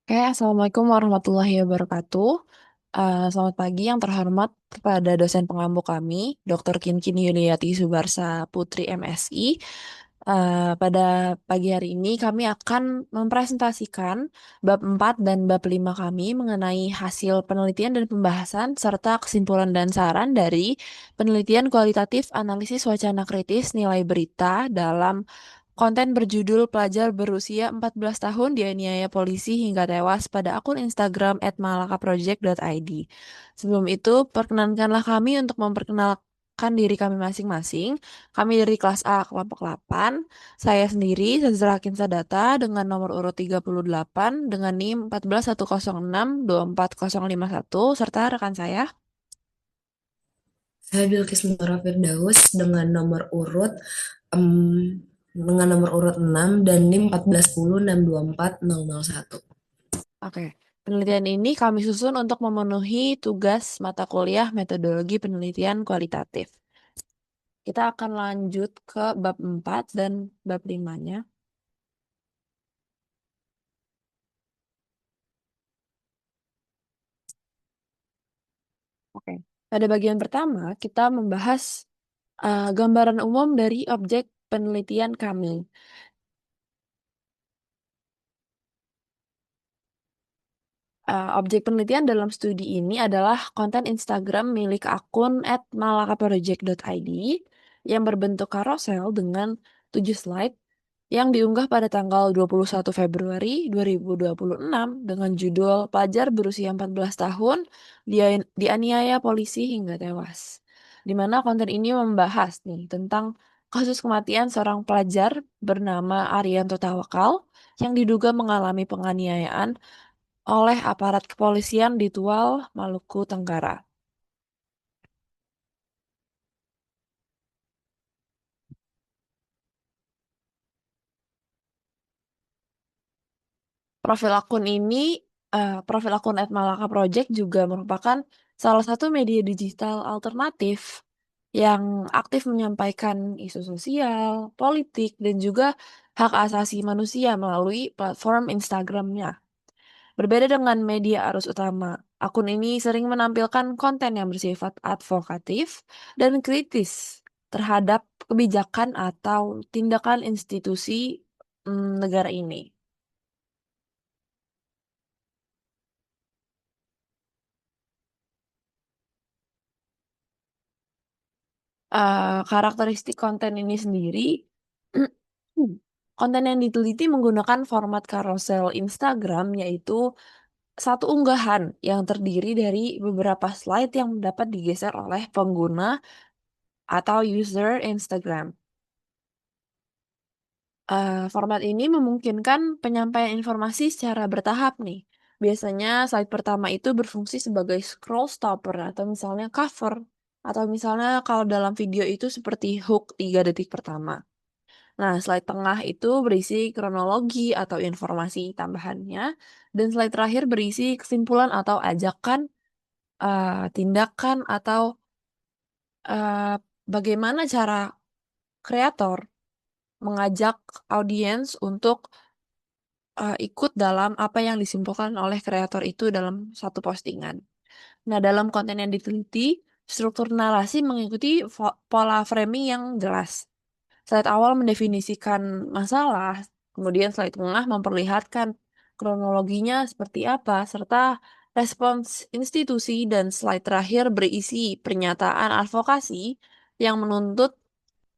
Oke, Assalamualaikum warahmatullahi wabarakatuh. Selamat pagi yang terhormat kepada dosen pengampu kami, Dr. Kinkin Yuliati Subarsa Putri MSI. Pada pagi hari ini kami akan mempresentasikan bab 4 dan bab 5 kami mengenai hasil penelitian dan pembahasan serta kesimpulan dan saran dari penelitian kualitatif analisis wacana kritis nilai berita dalam konten berjudul pelajar berusia 14 tahun dianiaya polisi hingga tewas pada akun Instagram @malakaproject.id. Sebelum itu, perkenankanlah kami untuk memperkenalkan diri kami masing-masing. Kami dari kelas A kelompok 8. Saya sendiri, Zazra Kinsa Data dengan nomor urut 38 dengan NIM 141062401 serta rekan saya. Saya Bilkis Nura Firdaus dengan nomor urut dengan nomor urut 6 dan NIM 1410624001. Oke. Penelitian ini kami susun untuk memenuhi tugas mata kuliah metodologi penelitian kualitatif. Kita akan lanjut ke bab 4 dan bab 5-nya. Oke. Pada bagian pertama, kita membahas gambaran umum dari objek penelitian kami. Objek penelitian dalam studi ini adalah konten Instagram milik akun @malakaproject.id yang berbentuk karosel dengan 7 slide yang diunggah pada tanggal 21 Februari 2026 dengan judul Pelajar berusia 14 tahun dianiaya polisi hingga tewas. Di mana konten ini membahas nih tentang kasus kematian seorang pelajar bernama Arianto Tawakal yang diduga mengalami penganiayaan oleh aparat kepolisian di Tual, Maluku Tenggara. Profil akun @malaka Project juga merupakan salah satu media digital alternatif yang aktif menyampaikan isu sosial, politik, dan juga hak asasi manusia melalui platform Instagramnya. Berbeda dengan media arus utama, akun ini sering menampilkan konten yang bersifat advokatif dan kritis terhadap kebijakan atau tindakan institusi negara ini. Karakteristik konten ini sendiri, konten yang diteliti menggunakan format carousel Instagram, yaitu satu unggahan yang terdiri dari beberapa slide yang dapat digeser oleh pengguna atau user Instagram. Format ini memungkinkan penyampaian informasi secara bertahap nih. Biasanya slide pertama itu berfungsi sebagai scroll stopper atau misalnya cover. Atau misalnya kalau dalam video itu seperti hook 3 detik pertama. Nah, slide tengah itu berisi kronologi atau informasi tambahannya. Dan slide terakhir berisi kesimpulan atau ajakan, tindakan atau eh, bagaimana cara kreator mengajak audiens untuk ikut dalam apa yang disimpulkan oleh kreator itu dalam satu postingan. Nah, dalam konten yang diteliti, struktur narasi mengikuti pola framing yang jelas. Slide awal mendefinisikan masalah, kemudian slide tengah memperlihatkan kronologinya seperti apa, serta respons institusi, dan slide terakhir berisi pernyataan advokasi yang menuntut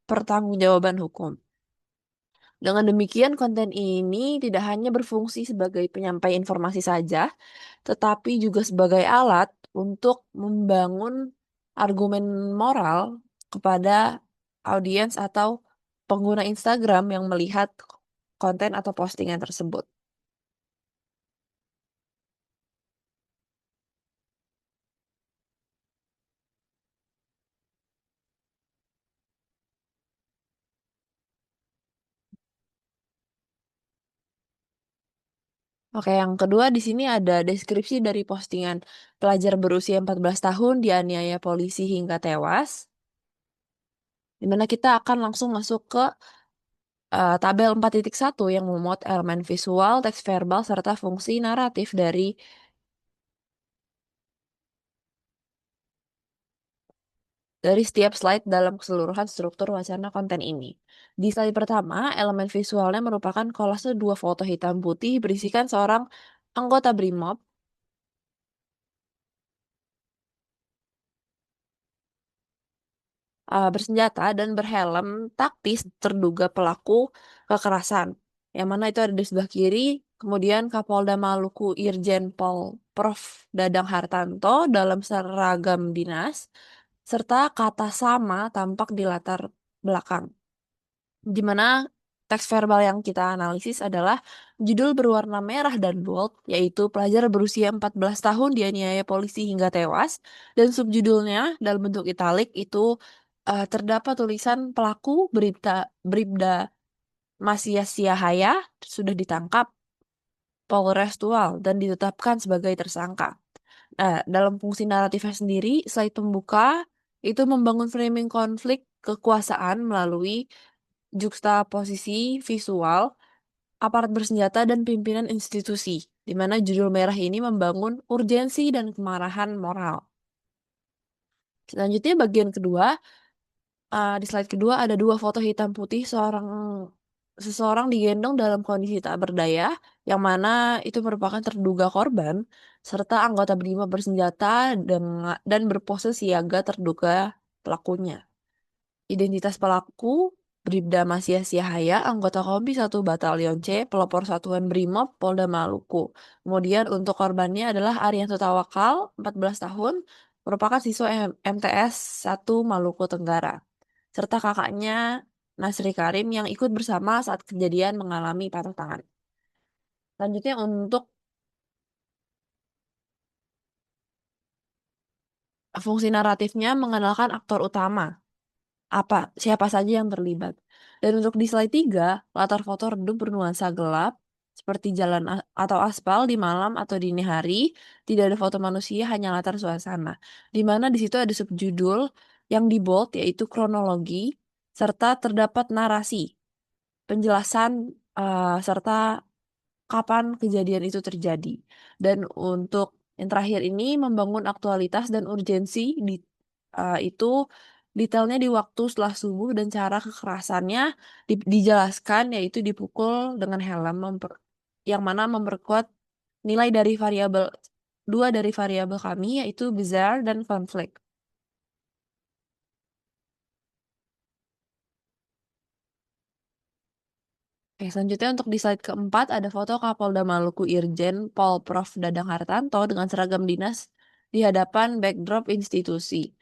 pertanggungjawaban hukum. Dengan demikian, konten ini tidak hanya berfungsi sebagai penyampai informasi saja, tetapi juga sebagai alat untuk membangun argumen moral kepada audiens atau pengguna Instagram yang melihat konten atau postingan tersebut. Oke, yang kedua di sini ada deskripsi dari postingan pelajar berusia 14 tahun dianiaya polisi hingga tewas, di mana kita akan langsung masuk ke Tabel 4.1 yang memuat elemen visual, teks verbal, serta fungsi naratif dari setiap slide dalam keseluruhan struktur wacana konten ini. Di slide pertama, elemen visualnya merupakan kolase dua foto hitam putih berisikan seorang anggota BRIMOB bersenjata dan berhelm taktis terduga pelaku kekerasan. Yang mana itu ada di sebelah kiri, kemudian Kapolda Maluku Irjen Pol Prof. Dadang Hartanto dalam seragam dinas, serta kata sama tampak di latar belakang. Di mana teks verbal yang kita analisis adalah judul berwarna merah dan bold, yaitu pelajar berusia 14 tahun dianiaya polisi hingga tewas, dan subjudulnya dalam bentuk italik itu terdapat tulisan pelaku Bribda Masya Siahaya sudah ditangkap Polres Tual dan ditetapkan sebagai tersangka. Nah, dalam fungsi naratifnya sendiri, slide pembuka itu membangun framing konflik kekuasaan melalui juxtaposisi visual, aparat bersenjata, dan pimpinan institusi, di mana judul merah ini membangun urgensi dan kemarahan moral. Selanjutnya bagian kedua, di slide kedua ada dua foto hitam putih seseorang digendong dalam kondisi tak berdaya, yang mana itu merupakan terduga korban, serta anggota BRIMOB bersenjata dan berpose siaga terduga pelakunya. Identitas pelaku, Bribda Masya Siahaya, anggota Kompi 1 Batalion C, pelopor Satuan Brimob, Polda Maluku. Kemudian untuk korbannya adalah Arianto Tawakal, 14 tahun, merupakan siswa MTS 1 Maluku Tenggara. Serta kakaknya Nasri Karim yang ikut bersama saat kejadian mengalami patah tangan. Selanjutnya untuk fungsi naratifnya mengenalkan aktor utama. Siapa saja yang terlibat. Dan untuk di slide 3, latar foto redup bernuansa gelap, seperti jalan atau aspal di malam atau dini hari, tidak ada foto manusia, hanya latar suasana. Di mana di situ ada subjudul yang di bold, yaitu kronologi, serta terdapat narasi, penjelasan, serta kapan kejadian itu terjadi. Dan untuk yang terakhir ini membangun aktualitas dan urgensi itu detailnya di waktu setelah subuh dan cara kekerasannya dijelaskan yaitu dipukul dengan helm yang mana memperkuat nilai dari dua dari variabel kami yaitu bizarre dan konflik. Oke, selanjutnya untuk di slide keempat ada foto Kapolda Maluku Irjen Pol Prof. Dadang Hartanto dengan seragam dinas di hadapan backdrop institusi.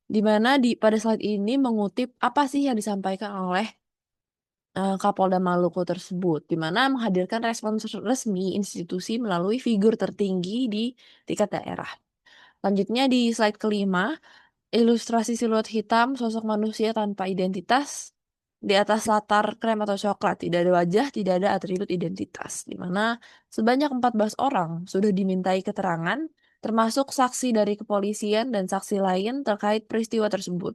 Di mana pada slide ini mengutip apa sih yang disampaikan oleh Kapolda Maluku tersebut, di mana menghadirkan respons resmi institusi melalui figur tertinggi di tingkat daerah. Selanjutnya di slide kelima, ilustrasi siluet hitam sosok manusia tanpa identitas di atas latar krem atau coklat, tidak ada wajah, tidak ada atribut identitas, di mana sebanyak 14 orang sudah dimintai keterangan, termasuk saksi dari kepolisian dan saksi lain terkait peristiwa tersebut.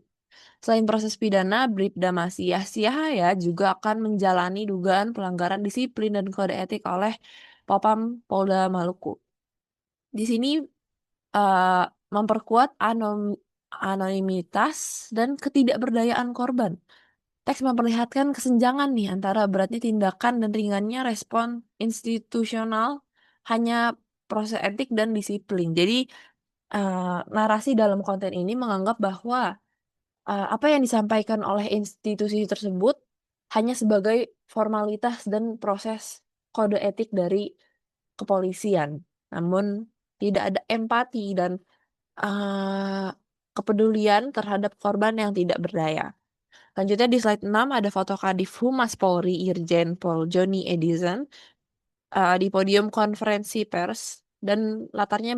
Selain proses pidana, Bribda Masih Siahaya juga akan menjalani dugaan pelanggaran disiplin dan kode etik oleh Propam Polda Maluku. Di sini eh, memperkuat anonimitas dan ketidakberdayaan korban. Teks memperlihatkan kesenjangan nih antara beratnya tindakan dan ringannya respon institusional, hanya proses etik dan disiplin. Jadi narasi dalam konten ini menganggap bahwa apa yang disampaikan oleh institusi tersebut hanya sebagai formalitas dan proses kode etik dari kepolisian. Namun tidak ada empati dan uh, kepedulian terhadap korban yang tidak berdaya. Lanjutnya di slide 6 ada foto Kadif Humas Polri Irjen Pol Joni Edison di podium konferensi pers dan latarnya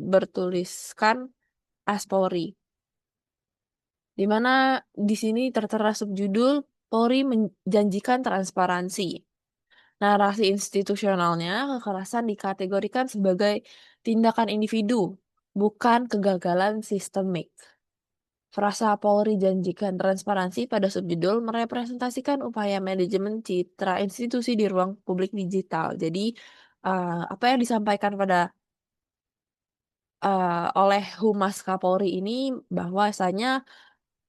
bertuliskan Aspolri. Di mana di sini tertera subjudul Polri menjanjikan transparansi. Narasi institusionalnya, kekerasan dikategorikan sebagai tindakan individu, bukan kegagalan sistemik. Frasa Polri janjikan transparansi pada subjudul merepresentasikan upaya manajemen citra institusi di ruang publik digital. Jadi, apa yang disampaikan oleh Humas Kapolri ini bahwasanya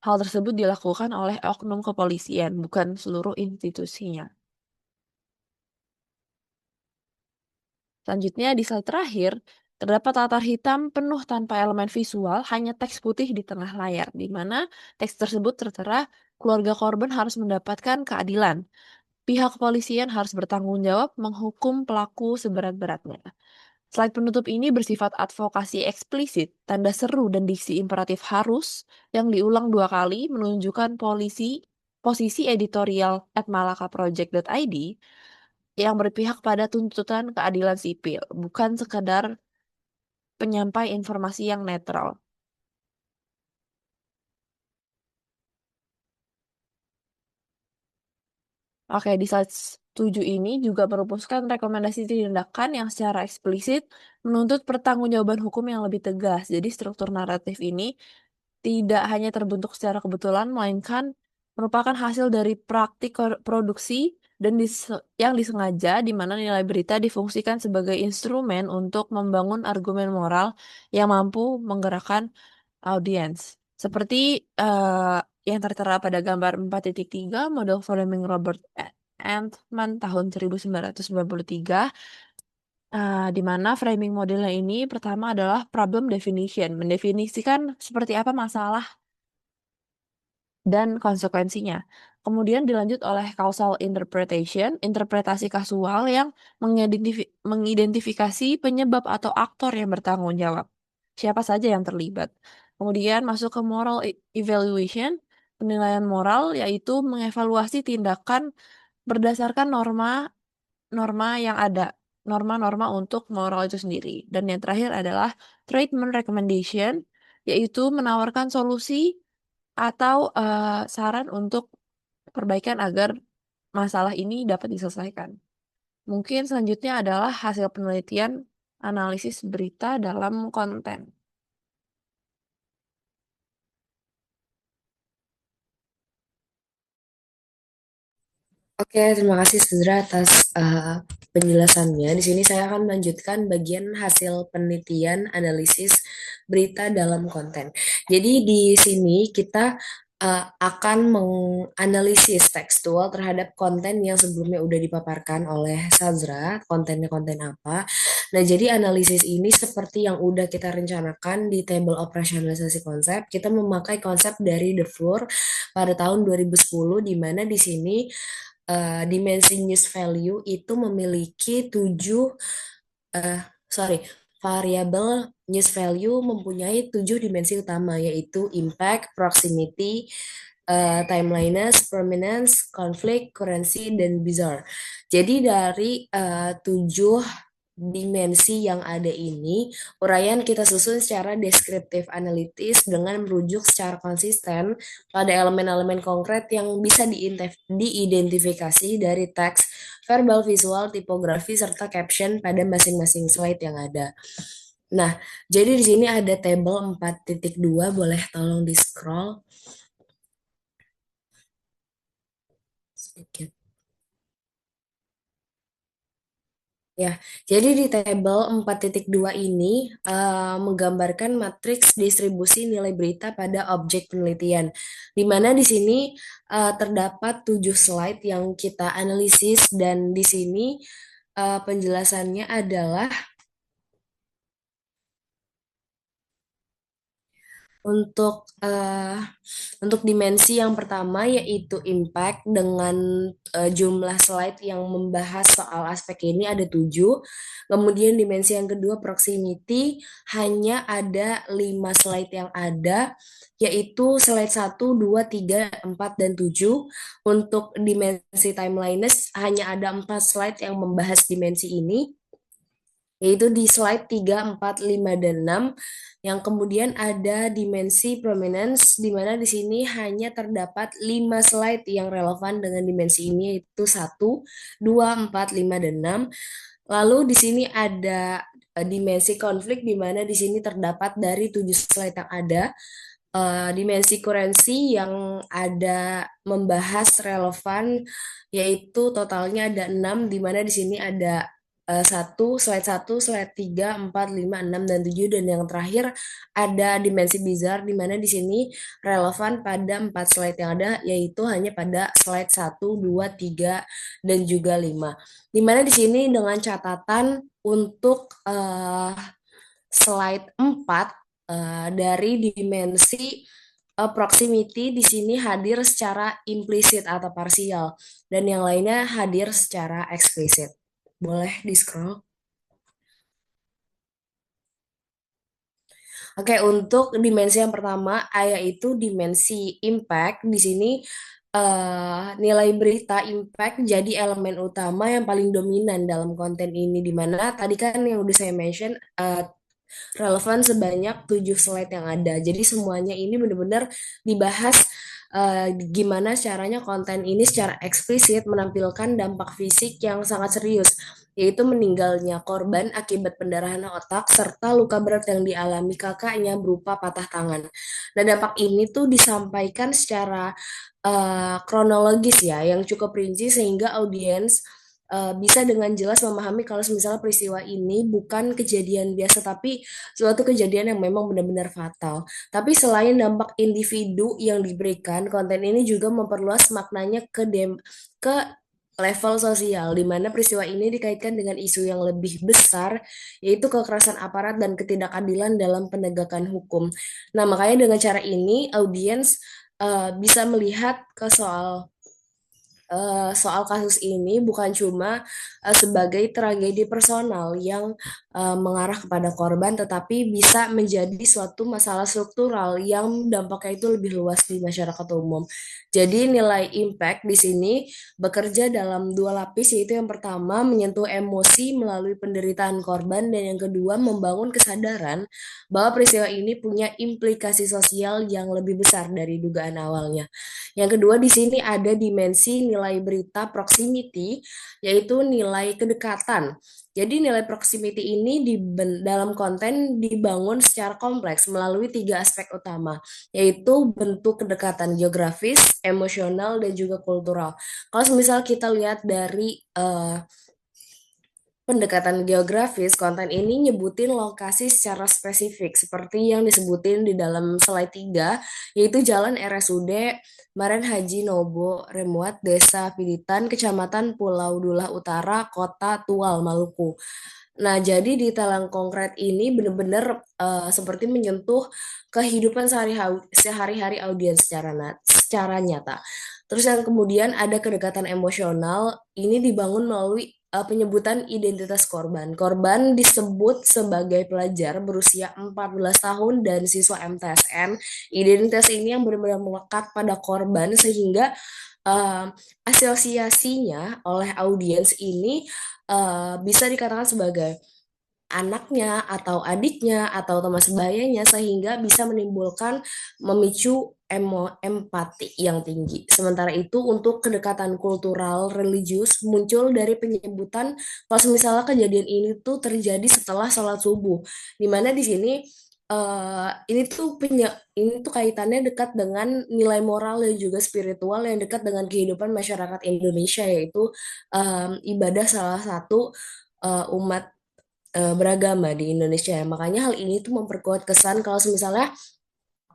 hal tersebut dilakukan oleh oknum kepolisian, bukan seluruh institusinya. Selanjutnya di slide terakhir, terdapat latar hitam penuh tanpa elemen visual, hanya teks putih di tengah layar, di mana teks tersebut tertera keluarga korban harus mendapatkan keadilan. Pihak kepolisian harus bertanggung jawab menghukum pelaku seberat-beratnya. Slide penutup ini bersifat advokasi eksplisit, tanda seru dan diksi imperatif harus yang diulang 2 kali menunjukkan posisi editorial @malakaproject.id yang berpihak pada tuntutan keadilan sipil, bukan sekadar penyampai informasi yang netral. Oke, di slide 7 ini juga merumuskan rekomendasi tindakan yang secara eksplisit menuntut pertanggungjawaban hukum yang lebih tegas. Jadi struktur naratif ini tidak hanya terbentuk secara kebetulan, melainkan merupakan hasil dari praktik produksi dan yang disengaja, di mana nilai berita difungsikan sebagai instrumen untuk membangun argumen moral yang mampu menggerakkan audiens. Seperti yang tertera pada gambar 4.3 model framing Robert Altman tahun 1993, di mana framing modelnya ini pertama adalah problem definition, mendefinisikan seperti apa masalah dan konsekuensinya. Kemudian dilanjut oleh causal interpretation, interpretasi kasual yang mengidentifikasi penyebab atau aktor yang bertanggung jawab. Siapa saja yang terlibat. Kemudian masuk ke moral evaluation, penilaian moral yaitu mengevaluasi tindakan berdasarkan norma yang ada, norma-norma untuk moral itu sendiri. Dan yang terakhir adalah treatment recommendation, yaitu menawarkan solusi atau saran untuk perbaikan agar masalah ini dapat diselesaikan. Mungkin selanjutnya adalah hasil penelitian analisis berita dalam konten. Oke, terima kasih Sandra atas penjelasannya. Di sini saya akan melanjutkan bagian hasil penelitian analisis berita dalam konten. Jadi di sini kita akan menganalisis tekstual terhadap konten yang sebelumnya udah dipaparkan oleh Sandra, kontennya konten apa. Nah, jadi analisis ini seperti yang udah kita rencanakan di table operasionalisasi konsep, kita memakai konsep dari The Floor pada tahun 2010, di mana di sini dimensi news value itu memiliki uh, sorry, variabel news value mempunyai 7 dimensi utama, yaitu impact, proximity, timeliness, prominence, conflict, currency, dan bizarre. Jadi dari 7 dimensi yang ada ini, uraian kita susun secara deskriptif analitis dengan merujuk secara konsisten pada elemen-elemen konkret yang bisa diidentifikasi dari teks, verbal, visual, tipografi, serta caption pada masing-masing slide yang ada. Nah, jadi di sini ada table 4.2, boleh tolong di-scroll sedikit. Ya, jadi di table 4.2 ini menggambarkan matriks distribusi nilai berita pada objek penelitian, di mana di sini terdapat 7 slide yang kita analisis, dan di sini penjelasannya adalah untuk dimensi yang pertama yaitu impact dengan jumlah slide yang membahas soal aspek ini ada 7. Kemudian dimensi yang kedua proximity, hanya ada 5 slide yang ada, yaitu slide 1, 2, 3, 4, dan 7. Untuk dimensi timeliness hanya ada 4 slide yang membahas dimensi ini, yaitu di slide 3, 4, 5, dan 6. Yang kemudian ada dimensi prominence, di mana di sini hanya terdapat 5 slide yang relevan dengan dimensi ini, yaitu 1, 2, 4, 5, dan 6. Lalu di sini ada dimensi konflik, di mana di sini terdapat dari 7 slide yang ada, dimensi kurensi yang ada membahas relevan, yaitu totalnya ada 6, di mana di sini ada satu, slide 3, 4, 5, 6, dan 7, dan yang terakhir ada dimensi bizar, di mana di sini relevan pada 4 slide yang ada, yaitu hanya pada slide 1, 2, 3, dan juga 5. Di mana di sini dengan catatan untuk slide 4 dari dimensi proximity di sini hadir secara implisit atau parsial dan yang lainnya hadir secara eksplisit. Boleh di-scroll. Oke, untuk dimensi yang pertama yaitu dimensi impact. Di sini nilai berita impact jadi elemen utama yang paling dominan dalam konten ini, di mana tadi kan yang udah saya mention relevan sebanyak 7 slide yang ada. Jadi semuanya ini benar-benar dibahas gimana caranya konten ini secara eksplisit menampilkan dampak fisik yang sangat serius, yaitu meninggalnya korban akibat pendarahan otak serta luka berat yang dialami kakaknya berupa patah tangan. Nah, dampak ini tuh disampaikan secara kronologis ya, yang cukup rinci sehingga audiens bisa dengan jelas memahami kalau misalnya peristiwa ini bukan kejadian biasa, tapi suatu kejadian yang memang benar-benar fatal. Tapi selain dampak individu yang diberikan, konten ini juga memperluas maknanya ke level sosial, di mana peristiwa ini dikaitkan dengan isu yang lebih besar, yaitu kekerasan aparat dan ketidakadilan dalam penegakan hukum. Nah, makanya dengan cara ini, audiens bisa melihat ke soal kasus ini bukan cuma sebagai tragedi personal yang mengarah kepada korban, tetapi bisa menjadi suatu masalah struktural yang dampaknya itu lebih luas di masyarakat umum. Jadi nilai impact di sini bekerja dalam dua lapis, yaitu yang pertama menyentuh emosi melalui penderitaan korban, dan yang kedua membangun kesadaran bahwa peristiwa ini punya implikasi sosial yang lebih besar dari dugaan awalnya. Yang kedua di sini ada dimensi nilai berita proximity, yaitu nilai kedekatan. Jadi nilai proximity ini dalam konten dibangun secara kompleks melalui tiga aspek utama, yaitu bentuk kedekatan geografis, emosional, dan juga kultural. Kalau misal kita lihat dari pendekatan geografis, konten ini nyebutin lokasi secara spesifik, seperti yang disebutin di dalam slide 3, yaitu Jalan RSUD Maren Haji Nobo Remuat, Desa Piditan, Kecamatan Pulau Dula Utara, Kota Tual, Maluku. Nah, jadi di talang konkret ini benar-benar seperti menyentuh kehidupan sehari-hari audiens secara nyata. Terus yang kemudian ada kedekatan emosional, ini dibangun melalui penyebutan identitas korban. Korban disebut sebagai pelajar berusia 14 tahun dan siswa MTSN. Identitas ini yang benar-benar melekat pada korban sehingga uh, asosiasinya oleh audiens ini bisa dikatakan sebagai anaknya atau adiknya atau teman sebayanya, sehingga bisa memicu empati yang tinggi. Sementara itu untuk kedekatan kultural religius muncul dari penyebutan kalau misalnya kejadian ini tuh terjadi setelah sholat subuh, di mana di sini ini tuh kaitannya dekat dengan nilai moral dan juga spiritual yang dekat dengan kehidupan masyarakat Indonesia, yaitu ibadah salah satu umat beragama di Indonesia. Makanya hal ini tuh memperkuat kesan kalau misalnya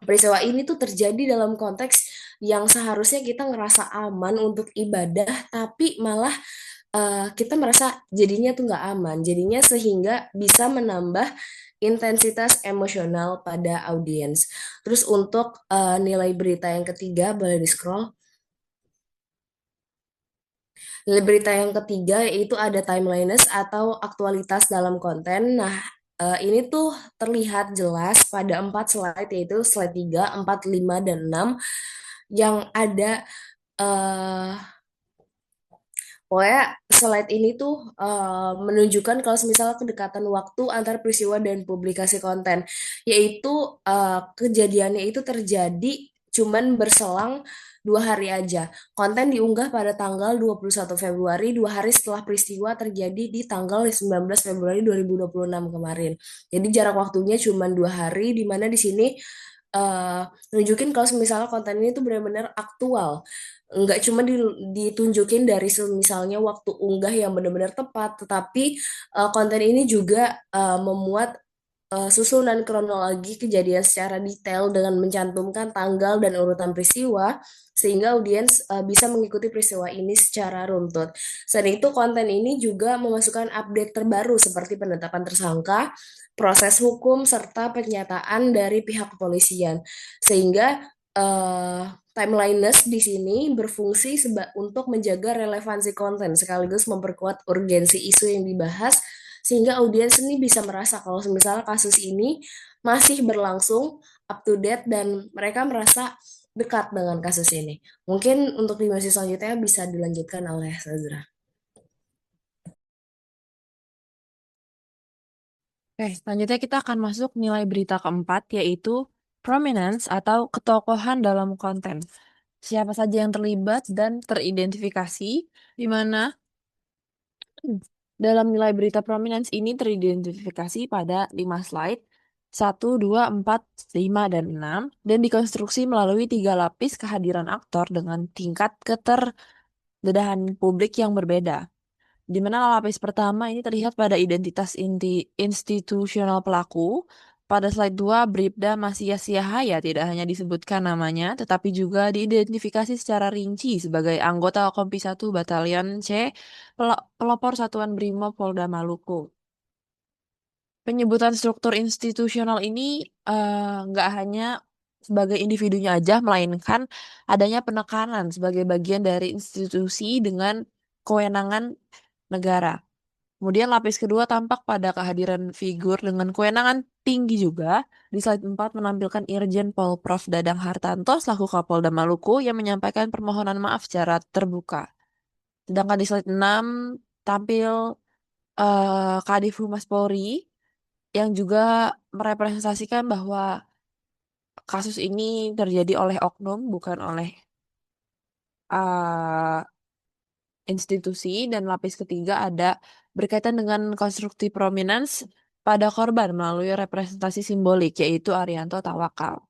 peristiwa ini tuh terjadi dalam konteks yang seharusnya kita ngerasa aman untuk ibadah, tapi malah kita merasa jadinya tuh nggak aman. Jadinya sehingga bisa menambah intensitas emosional pada audiens. Terus untuk nilai berita yang ketiga, boleh di-scroll. Berita yang ketiga yaitu ada timeliness atau aktualitas dalam konten. Nah, ini tuh terlihat jelas pada 4 slide, yaitu slide 3, 4, 5, dan 6, yang ada eh pokoknya slide ini tuh menunjukkan kalau misalnya kedekatan waktu antar peristiwa dan publikasi konten, yaitu kejadiannya itu terjadi cuman berselang 2 hari aja. Konten diunggah pada tanggal 21 Februari, 2 hari setelah peristiwa terjadi di tanggal 19 Februari 2026 kemarin. Jadi jarak waktunya cuma 2 hari, di mana di sini eh, nunjukin kalau misalnya konten ini tuh benar-benar aktual. Nggak cuma ditunjukin dari misalnya waktu unggah yang benar-benar tepat, tetapi konten ini juga memuat susunan kronologi kejadian secara detail dengan mencantumkan tanggal dan urutan peristiwa sehingga audiens bisa mengikuti peristiwa ini secara runtut. Selain itu, konten ini juga memasukkan update terbaru seperti penetapan tersangka, proses hukum, serta pernyataan dari pihak kepolisian. Sehingga timeliness di sini berfungsi untuk menjaga relevansi konten sekaligus memperkuat urgensi isu yang dibahas sehingga audiens ini bisa merasa kalau misalnya kasus ini masih berlangsung up to date dan mereka merasa dekat dengan kasus ini. Mungkin untuk di masa selanjutnya bisa dilanjutkan oleh Sazra. Oke, selanjutnya kita akan masuk nilai berita keempat, yaitu prominence atau ketokohan dalam konten. Siapa saja yang terlibat dan teridentifikasi, di mana dalam nilai berita prominence ini teridentifikasi pada 5 slide, 1, 2, 4, 5, dan 6, dan dikonstruksi melalui 3 lapis kehadiran aktor dengan tingkat keterdedahan publik yang berbeda. Di mana lapis pertama ini terlihat pada identitas institusional pelaku. Pada slide 2, Bribda Masya Siahaya tidak hanya disebutkan namanya, tetapi juga diidentifikasi secara rinci sebagai anggota Kompi 1 Batalion C, pelopor Satuan Brimob Polda Maluku. Penyebutan struktur institusional ini nggak hanya sebagai individunya aja, melainkan adanya penekanan sebagai bagian dari institusi dengan kewenangan negara. Kemudian lapis kedua tampak pada kehadiran figur dengan kewenangan tinggi juga. Di slide 4 menampilkan Irjen Pol Prof. Dadang Hartanto selaku Kapolda Maluku yang menyampaikan permohonan maaf secara terbuka. Sedangkan di slide 6 tampil Kadif Humas Polri yang juga merepresentasikan bahwa kasus ini terjadi oleh oknum bukan oleh eh, institusi, dan lapis ketiga ada berkaitan dengan konstruksi prominence pada korban melalui representasi simbolik yaitu Arianto Tawakal.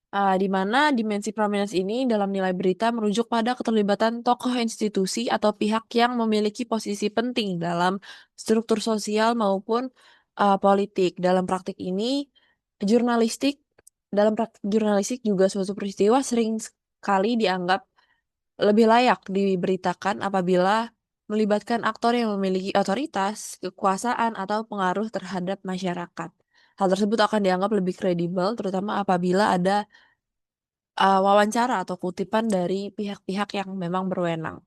Di mana dimensi prominence ini dalam nilai berita merujuk pada keterlibatan tokoh institusi atau pihak yang memiliki posisi penting dalam struktur sosial maupun politik. Dalam praktik ini, jurnalistik dalam praktik jurnalistik juga suatu peristiwa sering sekali dianggap lebih layak diberitakan apabila melibatkan aktor yang memiliki otoritas, kekuasaan, atau pengaruh terhadap masyarakat. Hal tersebut akan dianggap lebih kredibel, terutama apabila ada wawancara atau kutipan dari pihak-pihak yang memang berwenang.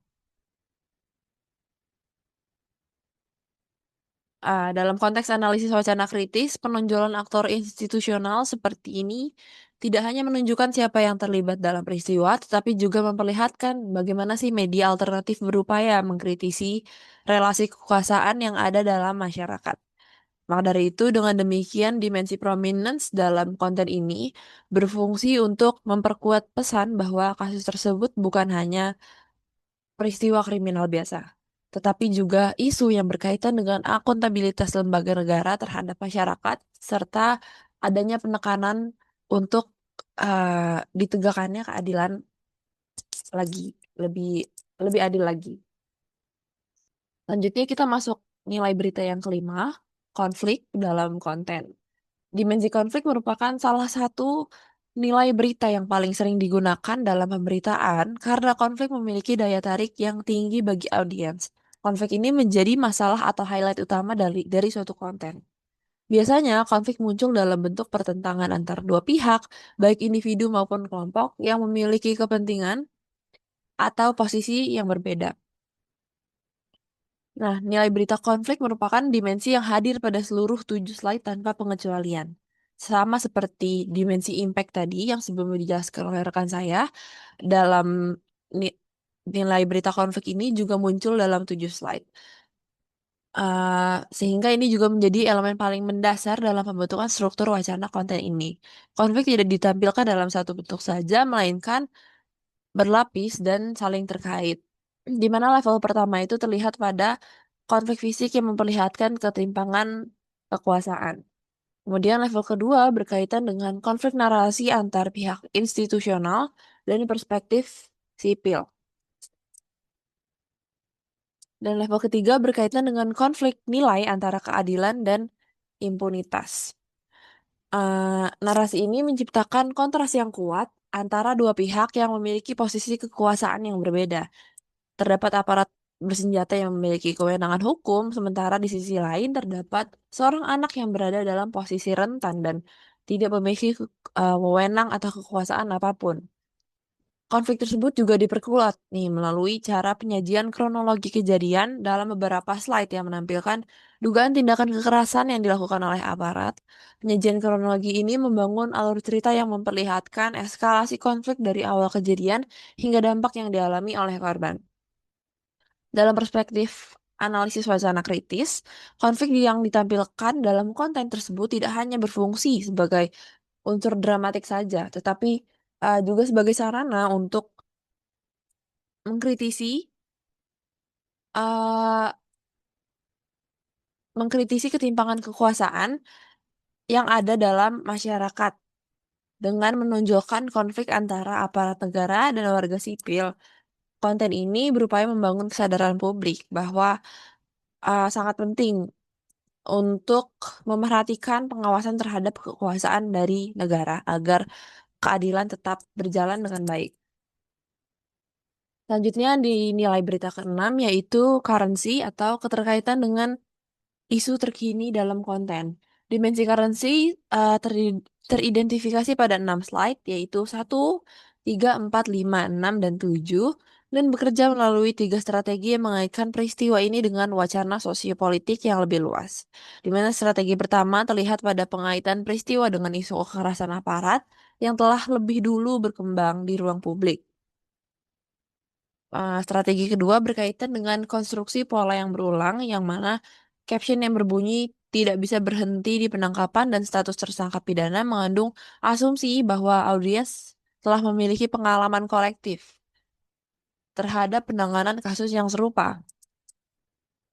Dalam konteks analisis wacana kritis, penonjolan aktor institusional seperti ini tidak hanya menunjukkan siapa yang terlibat dalam peristiwa, tetapi juga memperlihatkan bagaimana sih media alternatif berupaya mengkritisi relasi kekuasaan yang ada dalam masyarakat. Maka dari itu, dengan demikian, dimensi prominence dalam konten ini berfungsi untuk memperkuat pesan bahwa kasus tersebut bukan hanya peristiwa kriminal biasa, tetapi juga isu yang berkaitan dengan akuntabilitas lembaga negara terhadap masyarakat, serta adanya penekanan untuk ditegakkannya keadilan lagi, lebih lebih adil lagi. Lanjutnya kita masuk nilai berita yang kelima, konflik dalam konten. Dimensi konflik merupakan salah satu nilai berita yang paling sering digunakan dalam pemberitaan karena konflik memiliki daya tarik yang tinggi bagi audiens. Konflik ini menjadi masalah atau highlight utama dari suatu konten. Biasanya, konflik muncul dalam bentuk pertentangan antar dua pihak, baik individu maupun kelompok yang memiliki kepentingan atau posisi yang berbeda. Nah, nilai berita konflik merupakan dimensi yang hadir pada seluruh 7 slide tanpa pengecualian. Sama seperti dimensi impact tadi yang sebelumnya dijelaskan oleh rekan saya, dalam ni- nilai berita konflik ini juga muncul dalam 7 slide. Sehingga ini juga menjadi elemen paling mendasar dalam pembentukan struktur wacana konten ini. Konflik tidak ditampilkan dalam satu bentuk saja, melainkan berlapis dan saling terkait. Di mana level pertama itu terlihat pada konflik fisik yang memperlihatkan ketimpangan kekuasaan. Kemudian level kedua berkaitan dengan konflik narasi antar pihak institusional dan perspektif sipil. Dan level ketiga berkaitan dengan konflik nilai antara keadilan dan impunitas. Narasi ini menciptakan kontras yang kuat antara dua pihak yang memiliki posisi kekuasaan yang berbeda. Terdapat aparat bersenjata yang memiliki kewenangan hukum, sementara di sisi lain terdapat seorang anak yang berada dalam posisi rentan dan tidak memiliki wewenang atau kekuasaan apapun. Konflik tersebut juga diperkuat nih melalui cara penyajian kronologi kejadian dalam beberapa slide yang menampilkan dugaan tindakan kekerasan yang dilakukan oleh aparat. Penyajian kronologi ini membangun alur cerita yang memperlihatkan eskalasi konflik dari awal kejadian hingga dampak yang dialami oleh korban. Dalam perspektif analisis wacana kritis, konflik yang ditampilkan dalam konten tersebut tidak hanya berfungsi sebagai unsur dramatik saja, tetapi juga sebagai sarana untuk mengkritisi eee, mengkritisi ketimpangan kekuasaan yang ada dalam masyarakat dengan menonjolkan konflik antara aparat negara dan warga sipil. Konten ini berupaya membangun kesadaran publik bahwa sangat penting untuk memerhatikan pengawasan terhadap kekuasaan dari negara agar keadilan tetap berjalan dengan baik. Selanjutnya di nilai berita keenam yaitu currency atau keterkaitan dengan isu terkini dalam konten. Dimensi currency teridentifikasi pada 6 slide, yaitu 1, 3, 4, 5, 6, dan 7, dan bekerja melalui 3 strategi yang mengaitkan peristiwa ini dengan wacana sosiopolitik yang lebih luas. Di mana strategi pertama terlihat pada pengaitan peristiwa dengan isu kekerasan aparat yang telah lebih dulu berkembang di ruang publik. Strategi kedua berkaitan dengan konstruksi pola yang berulang, yang mana caption yang berbunyi tidak bisa berhenti di penangkapan dan status tersangka pidana mengandung asumsi bahwa audiens telah memiliki pengalaman kolektif terhadap penanganan kasus yang serupa.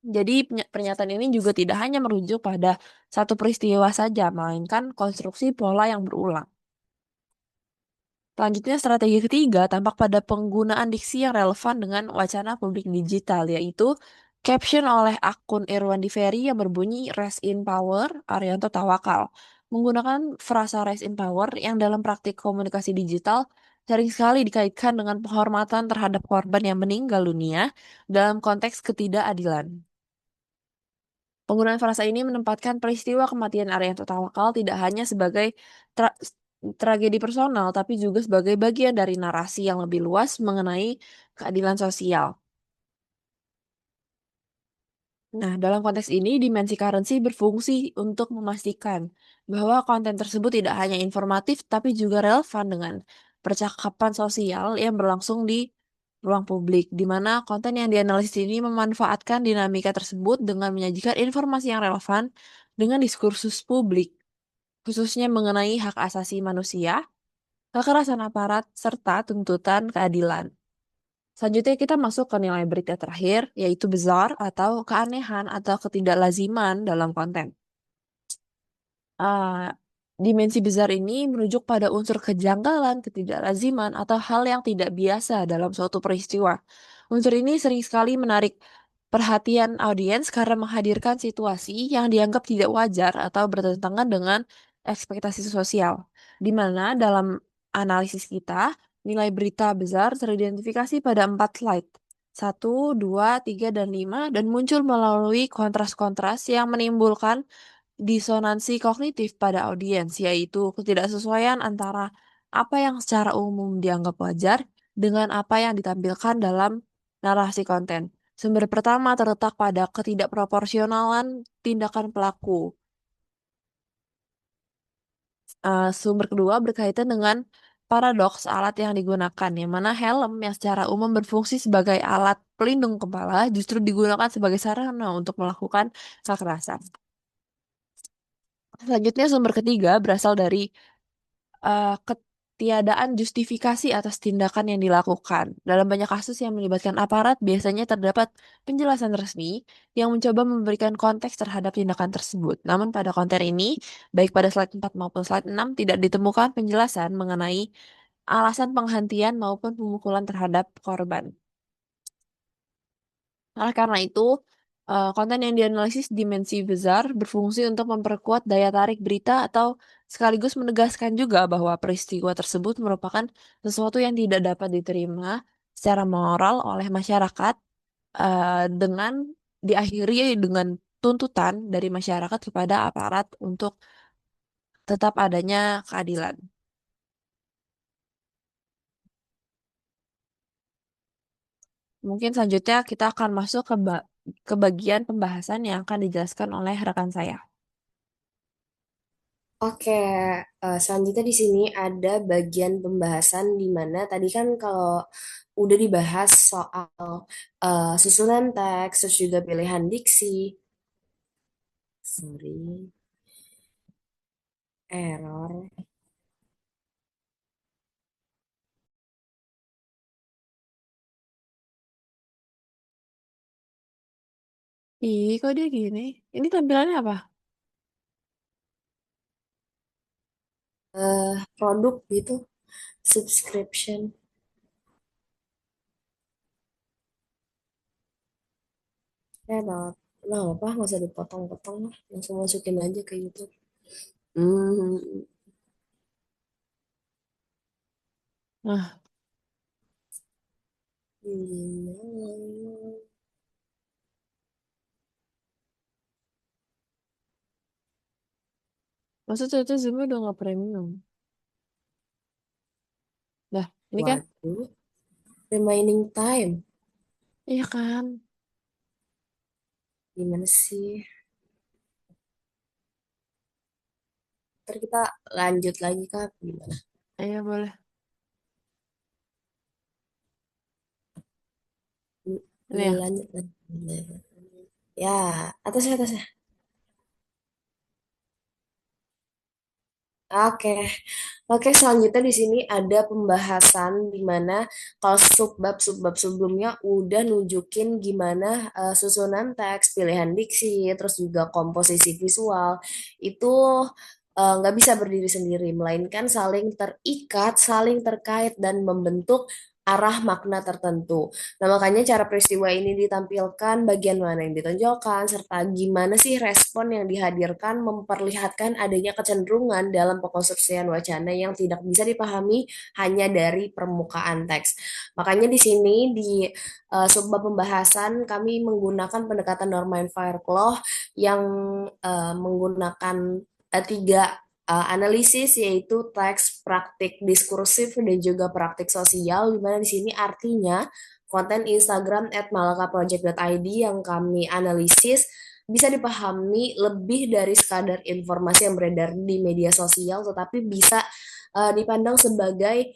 Jadi pernyataan ini juga tidak hanya merujuk pada satu peristiwa saja, melainkan konstruksi pola yang berulang. Selanjutnya, strategi ketiga tampak pada penggunaan diksi yang relevan dengan wacana publik digital, yaitu caption oleh akun Irwan Difery yang berbunyi "Rest in Power, Arianto Tawakal". Menggunakan frasa "Rest in Power" yang dalam praktik komunikasi digital sering sekali dikaitkan dengan penghormatan terhadap korban yang meninggal dunia dalam konteks ketidakadilan. Penggunaan frasa ini menempatkan peristiwa kematian Arianto Tawakal tidak hanya sebagai tra- tragedi personal, tapi juga sebagai bagian dari narasi yang lebih luas mengenai keadilan sosial. Nah, dalam konteks ini, dimensi currency berfungsi untuk memastikan bahwa konten tersebut tidak hanya informatif, tapi juga relevan dengan percakapan sosial yang berlangsung di ruang publik, di mana konten yang dianalisis ini memanfaatkan dinamika tersebut dengan menyajikan informasi yang relevan dengan diskursus publik, khususnya mengenai hak asasi manusia, kekerasan aparat, serta tuntutan keadilan. Selanjutnya kita masuk ke nilai berita terakhir, yaitu bizarre atau keanehan atau ketidaklaziman dalam konten. Ah, dimensi besar ini merujuk pada unsur kejanggalan, ketidaklaziman, atau hal yang tidak biasa dalam suatu peristiwa. Unsur ini sering sekali menarik perhatian audiens karena menghadirkan situasi yang dianggap tidak wajar atau bertentangan dengan ekspektasi sosial. Di mana dalam analisis kita, nilai berita besar teridentifikasi pada 4 slide. 1, 2, 3, dan 5, dan muncul melalui kontras-kontras yang menimbulkan disonansi kognitif pada audiens, yaitu ketidaksesuaian antara apa yang secara umum dianggap wajar dengan apa yang ditampilkan dalam narasi konten. Sumber pertama terletak pada ketidakproporsionalan tindakan pelaku. Sumber kedua berkaitan dengan paradoks alat yang digunakan, yang mana helm yang secara umum berfungsi sebagai alat pelindung kepala justru digunakan sebagai sarana untuk melakukan kekerasan. Selanjutnya sumber ketiga berasal dari ketiadaan justifikasi atas tindakan yang dilakukan. Dalam banyak kasus yang melibatkan aparat, biasanya terdapat penjelasan resmi yang mencoba memberikan konteks terhadap tindakan tersebut. Namun pada konten ini, baik pada slide 4 maupun slide 6, tidak ditemukan penjelasan mengenai alasan penghentian maupun pemukulan terhadap korban. Oleh karena itu, konten yang dianalisis dimensi besar berfungsi untuk memperkuat daya tarik berita atau sekaligus menegaskan juga bahwa peristiwa tersebut merupakan sesuatu yang tidak dapat diterima secara moral oleh masyarakat, dengan diakhiri dengan tuntutan dari masyarakat kepada aparat untuk tetap adanya keadilan. Mungkin selanjutnya kita akan masuk ke bagian pembahasan yang akan dijelaskan oleh rekan saya. Oke, selanjutnya di sini ada bagian pembahasan di mana tadi kan kalau udah dibahas soal susunan teks, terus juga pilihan diksi. Sorry, error. Ih, kok dia gini? Ini tampilannya apa? Produk gitu, subscription. Error. Nah, apa? Nggak usah dipotong-potong lah. Langsung masukin aja ke YouTube. Hmm. Nah, Hmm. maksudnya itu Zoom udah nggak premium. Dah, ini kan? Waduh, remaining time. Iya kan? Gimana sih? Ntar kita lanjut lagi, Kak. Gimana? Iya boleh. Ini ya. Lanjut, lanjut. Ya, atasnya, atasnya. Oke, oke. Selanjutnya di sini ada pembahasan di mana kalau subbab sebelumnya udah nunjukin gimana susunan teks, pilihan diksi, terus juga komposisi visual itu nggak bisa berdiri sendiri, melainkan saling terikat, saling terkait dan membentuk arah makna tertentu. Nah, makanya cara peristiwa ini ditampilkan, bagian mana yang ditonjolkan, serta gimana sih respon yang dihadirkan memperlihatkan adanya kecenderungan dalam pengonstruksian wacana yang tidak bisa dipahami hanya dari permukaan teks. Makanya di sini di subbab pembahasan kami menggunakan pendekatan Norman Fairclough yang menggunakan tiga analisis yaitu teks, praktik diskursif dan juga praktik sosial di mana di sini artinya konten Instagram @malakaproject.id yang kami analisis bisa dipahami lebih dari sekadar informasi yang beredar di media sosial tetapi bisa dipandang sebagai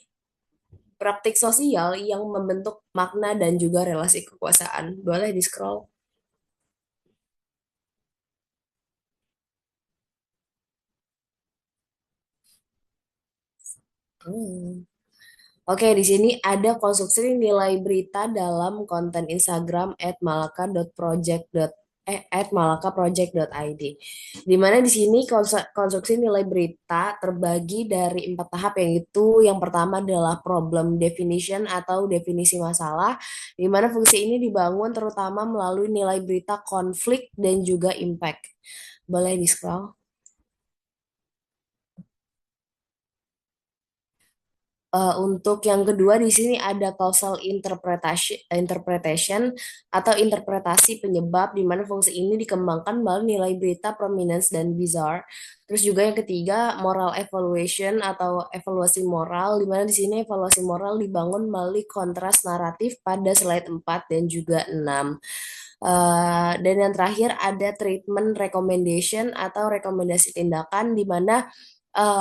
praktik sosial yang membentuk makna dan juga relasi kekuasaan. Boleh di-scroll. Hmm. Oke, di sini ada konstruksi nilai berita dalam konten Instagram @malaka.project.id. Di mana di sini konstruksi nilai berita terbagi dari 4 tahap yang itu yang pertama adalah problem definition atau definisi masalah, di mana fungsi ini dibangun terutama melalui nilai berita konflik dan juga impact. Boleh di-scroll. Untuk yang kedua di sini ada causal interpretation atau interpretasi penyebab di mana fungsi ini dikembangkan melalui nilai berita prominence dan bizarre. Terus juga yang ketiga moral evaluation atau evaluasi moral di mana di sini evaluasi moral dibangun melalui kontras naratif pada slide 4 dan juga 6. Dan yang terakhir ada treatment recommendation atau rekomendasi tindakan di mana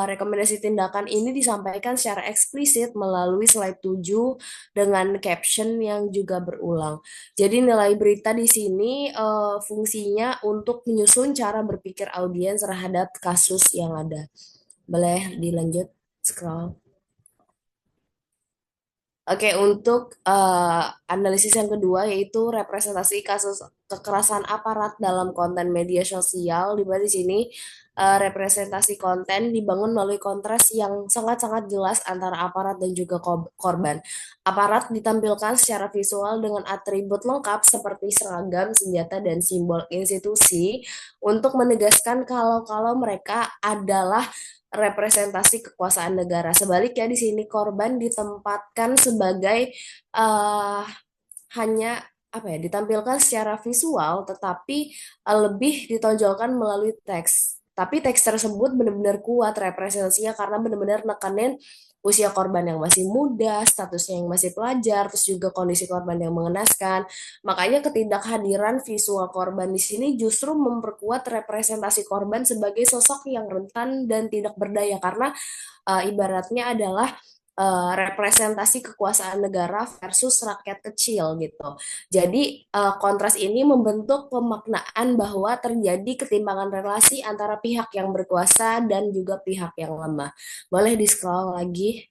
rekomendasi tindakan ini disampaikan secara eksplisit melalui slide 7 dengan caption yang juga berulang. Jadi nilai berita di sini fungsinya untuk menyusun cara berpikir audiens terhadap kasus yang ada. Boleh dilanjut scroll. Oke, untuk analisis yang kedua yaitu representasi kasus kekerasan aparat dalam konten media sosial, di mana di sini representasi konten dibangun melalui kontras yang sangat-sangat jelas antara aparat dan juga korban. Aparat ditampilkan secara visual dengan atribut lengkap seperti seragam, senjata, dan simbol institusi untuk menegaskan kalau mereka adalah representasi kekuasaan negara. Sebaliknya di sini korban ditempatkan sebagai uh, hanya apa ya, ditampilkan secara visual tetapi lebih ditonjolkan melalui teks. Tapi teks tersebut benar-benar kuat representasinya karena benar-benar nekanin usia korban yang masih muda, statusnya yang masih pelajar, terus juga kondisi korban yang mengenaskan. Makanya ketidakhadiran visual korban di sini justru memperkuat representasi korban sebagai sosok yang rentan dan tidak berdaya karena ibaratnya adalah representasi kekuasaan negara versus rakyat kecil gitu. Jadi kontras ini membentuk pemaknaan bahwa terjadi ketimpangan relasi antara pihak yang berkuasa dan juga pihak yang lemah. Boleh di-scroll lagi.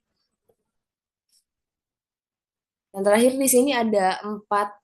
Yang terakhir di sini ada empat,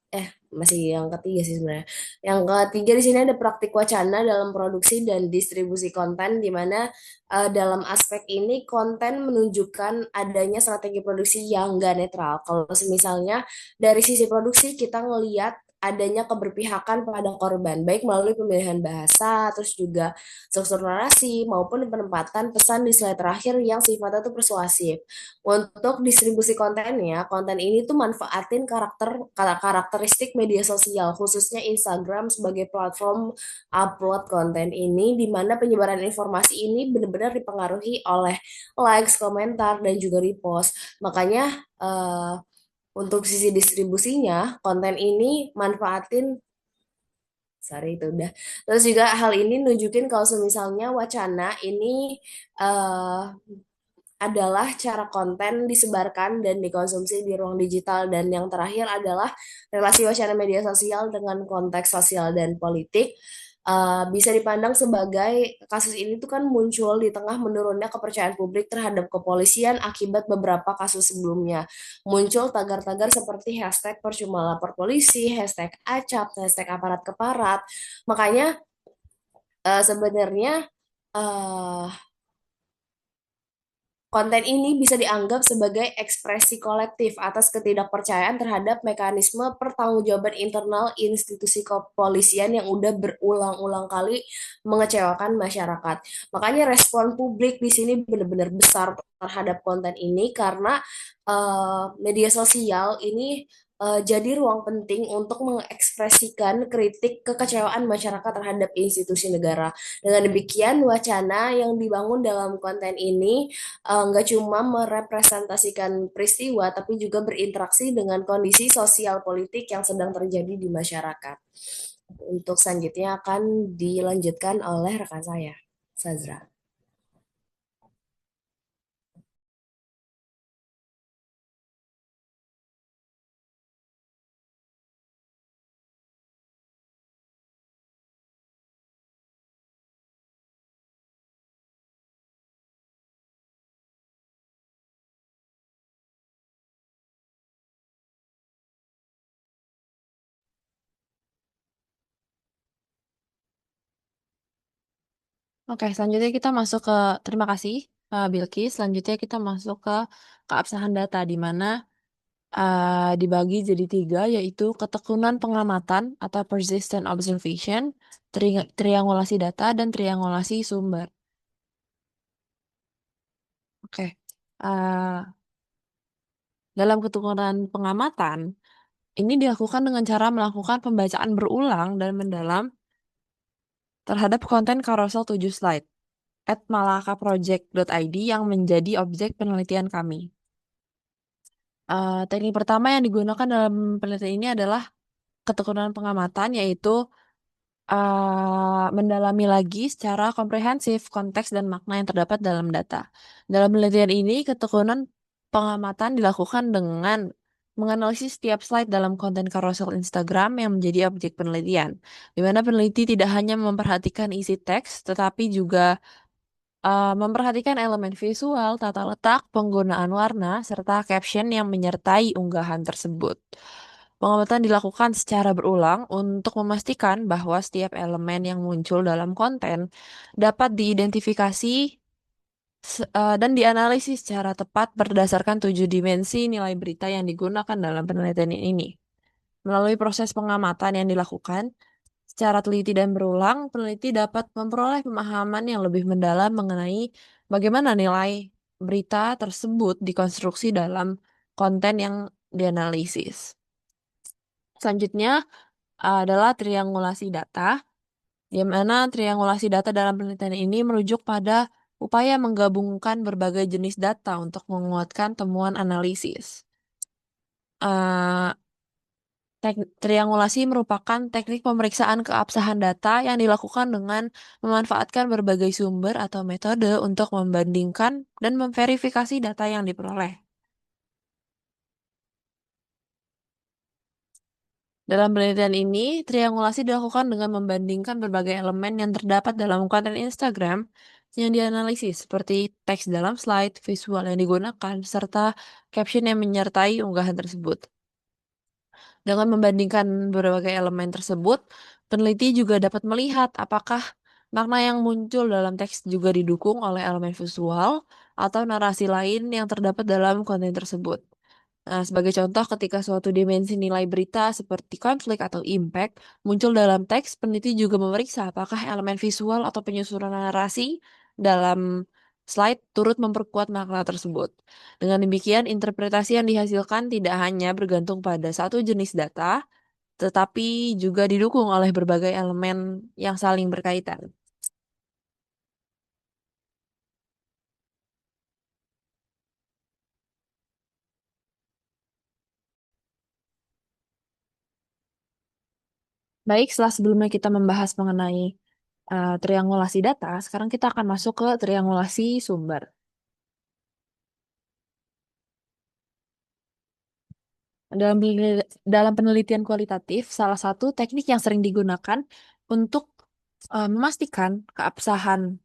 masih yang ketiga sih sebenarnya. Yang ketiga di sini ada praktik wacana dalam produksi dan distribusi konten, di mana dalam aspek ini konten menunjukkan adanya strategi produksi yang nggak netral. Kalau misalnya dari sisi produksi kita ngelihat adanya keberpihakan pada korban, baik melalui pemilihan bahasa, terus juga struktur narasi, maupun penempatan pesan di slide terakhir yang sifatnya itu persuasif. Untuk distribusi kontennya, konten ini tuh manfaatin karakteristik media sosial, khususnya Instagram sebagai platform upload konten ini, di mana penyebaran informasi ini benar-benar dipengaruhi oleh likes, komentar, dan juga repost. Makanya untuk sisi distribusinya, konten ini manfaatin. Sorry itu udah. Terus juga hal ini nunjukin kalau misalnya wacana ini eh, adalah cara konten disebarkan dan dikonsumsi di ruang digital, dan yang terakhir adalah relasi wacana media sosial dengan konteks sosial dan politik. Bisa dipandang sebagai kasus ini tuh kan muncul di tengah menurunnya kepercayaan publik terhadap kepolisian akibat beberapa kasus sebelumnya. Muncul tagar-tagar seperti hashtag percuma lapor polisi, hashtag acap, hashtag aparat keparat. Makanya sebenarnya eh, konten ini bisa dianggap sebagai ekspresi kolektif atas ketidakpercayaan terhadap mekanisme pertanggungjawaban internal institusi kepolisian yang udah berulang-ulang kali mengecewakan masyarakat. Makanya respon publik di sini benar-benar besar terhadap konten ini karena media sosial ini jadi ruang penting untuk mengekspresikan kritik kekecewaan masyarakat terhadap institusi negara. Dengan demikian, wacana yang dibangun dalam konten ini nggak cuma merepresentasikan peristiwa, tapi juga berinteraksi dengan kondisi sosial politik yang sedang terjadi di masyarakat. Untuk selanjutnya akan dilanjutkan oleh rekan saya, Sazra. Oke, selanjutnya kita masuk ke terima kasih, Bilqis. Selanjutnya kita masuk ke keabsahan data, di mana dibagi jadi tiga, yaitu ketekunan pengamatan atau persistent observation, triangulasi data, dan triangulasi sumber. Oke, eh, dalam ketekunan pengamatan, ini dilakukan dengan cara melakukan pembacaan berulang dan mendalam terhadap konten carousel 7 slide at malakaproject.id yang menjadi objek penelitian kami. Teknik pertama yang digunakan dalam penelitian ini adalah ketekunan pengamatan, yaitu mendalami lagi secara komprehensif konteks dan makna yang terdapat dalam data. Dalam penelitian ini, ketekunan pengamatan dilakukan dengan menganalisis setiap slide dalam konten carousel Instagram yang menjadi objek penelitian, di mana peneliti tidak hanya memperhatikan isi teks, tetapi juga Memperhatikan elemen visual, tata letak, penggunaan warna, serta caption yang menyertai unggahan tersebut. Pengamatan dilakukan secara berulang untuk memastikan bahwa setiap elemen yang muncul dalam konten dapat diidentifikasi dan dianalisis secara tepat berdasarkan 7 dimensi nilai berita yang digunakan dalam penelitian ini. Melalui proses pengamatan yang dilakukan secara teliti dan berulang, peneliti dapat memperoleh pemahaman yang lebih mendalam mengenai bagaimana nilai berita tersebut dikonstruksi dalam konten yang dianalisis. Selanjutnya adalah triangulasi data, di mana triangulasi data dalam penelitian ini merujuk pada upaya menggabungkan berbagai jenis data untuk menguatkan temuan analisis. Eh, Triangulasi merupakan teknik pemeriksaan keabsahan data yang dilakukan dengan memanfaatkan berbagai sumber atau metode untuk membandingkan dan memverifikasi data yang diperoleh. Dalam penelitian ini, triangulasi dilakukan dengan membandingkan berbagai elemen yang terdapat dalam konten Instagram yang dianalisis, seperti teks dalam slide, visual yang digunakan, serta caption yang menyertai unggahan tersebut. Dengan membandingkan berbagai elemen tersebut, peneliti juga dapat melihat apakah makna yang muncul dalam teks juga didukung oleh elemen visual atau narasi lain yang terdapat dalam konten tersebut. Nah, sebagai contoh, ketika suatu dimensi nilai berita seperti konflik atau impact muncul dalam teks, peneliti juga memeriksa apakah elemen visual atau penyusunan narasi dalam slide turut memperkuat makna tersebut. Dengan demikian, interpretasi yang dihasilkan tidak hanya bergantung pada satu jenis data, tetapi juga didukung oleh berbagai elemen yang saling berkaitan. Baik, setelah sebelumnya kita membahas mengenai triangulasi data, sekarang kita akan masuk ke triangulasi sumber. Dalam penelitian kualitatif, salah satu teknik yang sering digunakan untuk memastikan keabsahan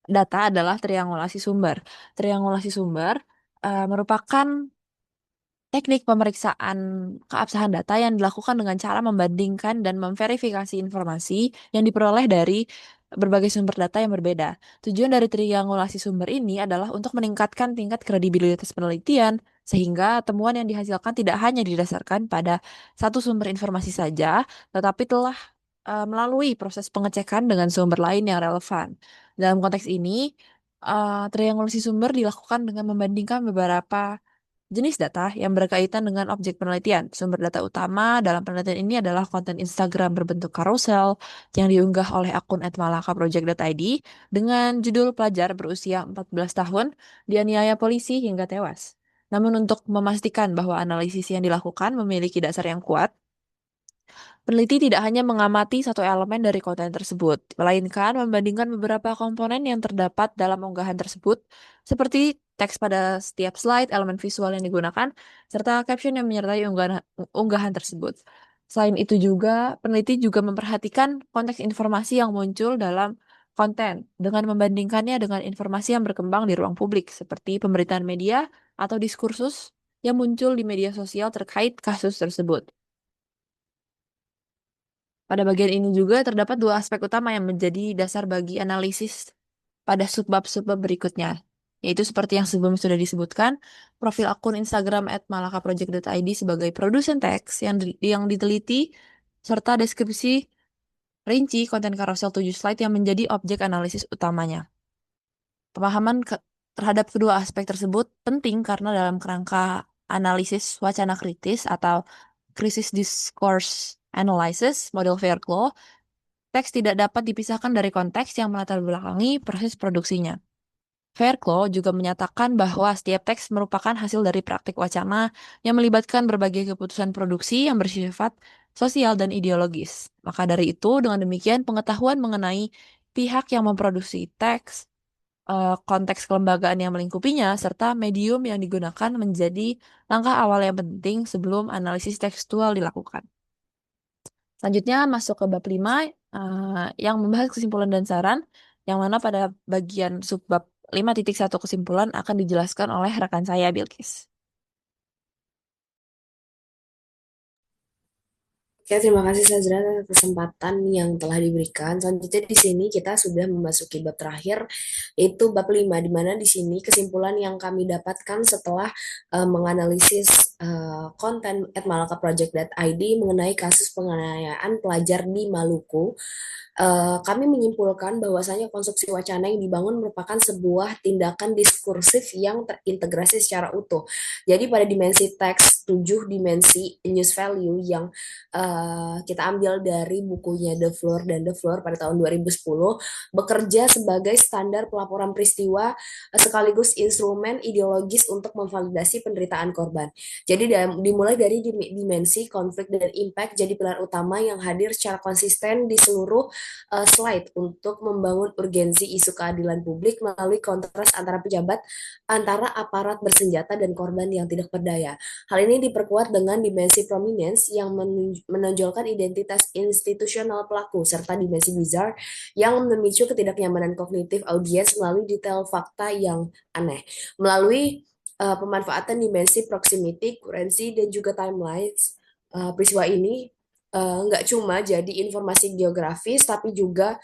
data adalah triangulasi sumber. Triangulasi sumber merupakan teknik pemeriksaan keabsahan data yang dilakukan dengan cara membandingkan dan memverifikasi informasi yang diperoleh dari berbagai sumber data yang berbeda. Tujuan dari triangulasi sumber ini adalah untuk meningkatkan tingkat kredibilitas penelitian, sehingga temuan yang dihasilkan tidak hanya didasarkan pada satu sumber informasi saja, tetapi telah melalui proses pengecekan dengan sumber lain yang relevan. Dalam konteks ini, triangulasi sumber dilakukan dengan membandingkan beberapa jenis data yang berkaitan dengan objek penelitian. Sumber data utama dalam penelitian ini adalah konten Instagram berbentuk carousel yang diunggah oleh akun @malakaproject.id dengan judul pelajar berusia 14 tahun dianiaya polisi hingga tewas. Namun untuk memastikan bahwa analisis yang dilakukan memiliki dasar yang kuat, peneliti tidak hanya mengamati satu elemen dari konten tersebut, melainkan membandingkan beberapa komponen yang terdapat dalam unggahan tersebut, seperti teks pada setiap slide, elemen visual yang digunakan, serta caption yang menyertai unggahan tersebut. Selain itu juga, peneliti juga memperhatikan konteks informasi yang muncul dalam konten, dengan membandingkannya dengan informasi yang berkembang di ruang publik, seperti pemberitaan media atau diskursus yang muncul di media sosial terkait kasus tersebut. Pada bagian ini juga terdapat dua aspek utama yang menjadi dasar bagi analisis pada subbab-subbab berikutnya, yaitu seperti yang sebelumnya sudah disebutkan, profil akun Instagram @malakaproject.id sebagai produsen teks yang diteliti, serta deskripsi rinci konten carousel 7 slide yang menjadi objek analisis utamanya. Pemahaman terhadap kedua aspek tersebut penting karena dalam kerangka analisis wacana kritis atau krisis discourse analysis model Fairclough, teks tidak dapat dipisahkan dari konteks yang melatar belakangi proses produksinya. Fairclough juga menyatakan bahwa setiap teks merupakan hasil dari praktik wacana yang melibatkan berbagai keputusan produksi yang bersifat sosial dan ideologis. Maka dari itu, dengan demikian pengetahuan mengenai pihak yang memproduksi teks, konteks kelembagaan yang melingkupinya, serta medium yang digunakan menjadi langkah awal yang penting sebelum analisis tekstual dilakukan. Selanjutnya masuk ke bab 5 yang membahas kesimpulan dan saran. yang mana pada bagian subbab 5.1 kesimpulan akan dijelaskan oleh rekan saya, Bilkis. Oke, terima kasih Sazra atas kesempatan yang telah diberikan. Selanjutnya di sini kita sudah memasuki bab terakhir, yaitu bab 5, di mana di sini kesimpulan yang kami dapatkan setelah menganalisis konten at malakaproject.id mengenai kasus penganiayaan pelajar di Maluku. Kami menyimpulkan bahwasanya konstruksi wacana yang dibangun merupakan sebuah tindakan diskursif yang terintegrasi secara utuh. Jadi pada dimensi teks, 7 dimensi news value yang kita ambil dari bukunya The Floor dan The Floor pada tahun 2010 bekerja sebagai standar pelaporan peristiwa sekaligus instrumen ideologis untuk memvalidasi penderitaan korban. Jadi dimulai dari dimensi konflik dan impact jadi pilar utama yang hadir secara konsisten di seluruh slide untuk membangun urgensi isu keadilan publik melalui kontras antara pejabat, antara aparat bersenjata dan korban yang tidak berdaya. Hal ini diperkuat dengan dimensi prominence yang menonjolkan identitas institusional pelaku serta dimensi bizarre yang memicu ketidaknyamanan kognitif audiens melalui detail fakta yang aneh. Melalui pemanfaatan dimensi proximity, currency, dan juga timelines, peristiwa ini nggak cuma jadi informasi geografis, tapi juga